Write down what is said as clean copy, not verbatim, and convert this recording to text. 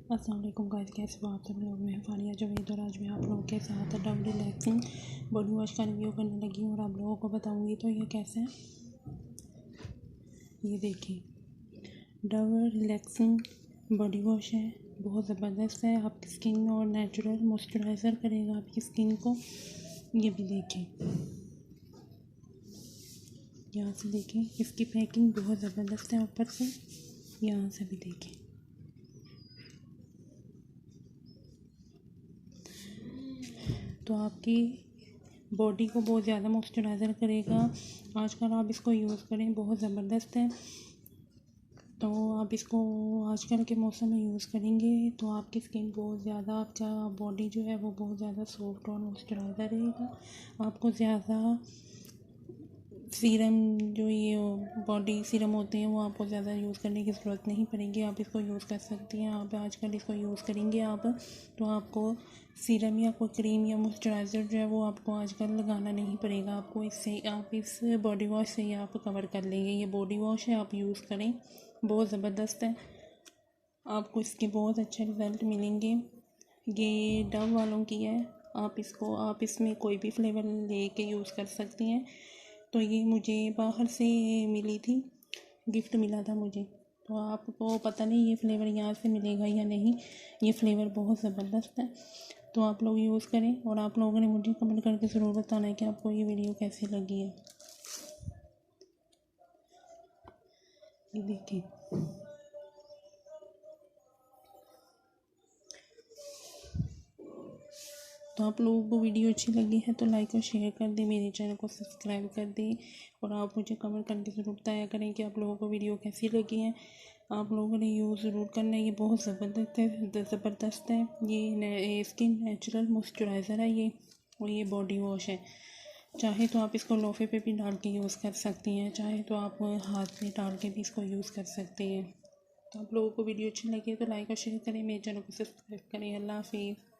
अस्सलाम वालेकुम गाइस, कैसे हो आप सब लोग। मैं फानिया जवेद और आज मैं आप लोगों के साथ डव रिलैक्सिंग बॉडी वॉश का रिव्यू करने लगी हूँ और आप लोगों को बताऊँगी तो ये कैसे है। ये देखिए, डव रिलैक्सिंग बॉडी वॉश है, बहुत ज़बरदस्त है। आपकी स्किन और नेचुरल मॉइस्चराइज़र करेगा आपकी स्किन को। ये भी देखिए, यहाँ से देखिए, इसकी पैकिंग बहुत ज़बरदस्त है। ऊपर से यहाँ से भी देखिए, तो आपकी बॉडी को बहुत ज़्यादा मॉइस्चराइज़र करेगा। आजकल आप इसको यूज़ करें, बहुत ज़बरदस्त है। तो आप इसको आजकल के मौसम में यूज़ करेंगे तो आपकी स्किन बहुत ज़्यादा, आपका बॉडी जो है वो बहुत ज़्यादा सॉफ्ट और मॉइस्चराइज़र रहेगा। आपको ज़्यादा सीरम, जो ये बॉडी सीरम होते हैं, वो आपको ज़्यादा यूज़ करने की ज़रूरत नहीं पड़ेगी। आप इसको यूज़ कर सकती हैं। आप आजकल इसको यूज़ करेंगे आप, तो आपको सीरम या कोई क्रीम या मॉइस्चराइज़र जो है वो आपको आजकल लगाना नहीं पड़ेगा। आपको इससे, आप इस बॉडी वॉश से ही आप कवर कर लेंगे। ये बॉडी वॉश है, आप यूज़ करें, बहुत ज़बरदस्त है। आपको इसके बहुत अच्छे रिज़ल्ट मिलेंगे। ये डव वालों की है। आप इसमें कोई भी फ्लेवर लेके यूज़ कर सकती हैं। तो ये मुझे बाहर से मिली थी, गिफ्ट मिला था मुझे। तो आपको पता नहीं ये फ्लेवर यहाँ से मिलेगा या नहीं। ये फ्लेवर बहुत ज़बरदस्त है, तो आप लोग यूज़ करें। और आप लोगों ने मुझे कमेंट करके ज़रूर बताना है कि आपको ये वीडियो कैसी लगी है। ये देखिए, तो आप लोगों को वीडियो अच्छी लगी है तो लाइक और शेयर कर दें, मेरे चैनल को सब्सक्राइब कर दें और आप मुझे कमेंट करके ज़रूर बताया करें कि आप लोगों को वीडियो कैसी लगी है। आप लोगों ने यूज़ ज़रूर करना है, ये बहुत ज़बरदस्त है। ये स्किन नेचुरल मॉइस्चराइज़र है ये, और ये बॉडी वॉश है। चाहे तो आप इसको लोफे पे भी डाल के यूज़ कर सकती हैं, चाहे तो आप हाथ में डाल के भी इसको यूज़ कर सकती हैं। तो आप लोगों को वीडियो अच्छी लगी है तो लाइक और शेयर करें, मेरे चैनल को सब्सक्राइब करें। अल्लाह हाफिज़।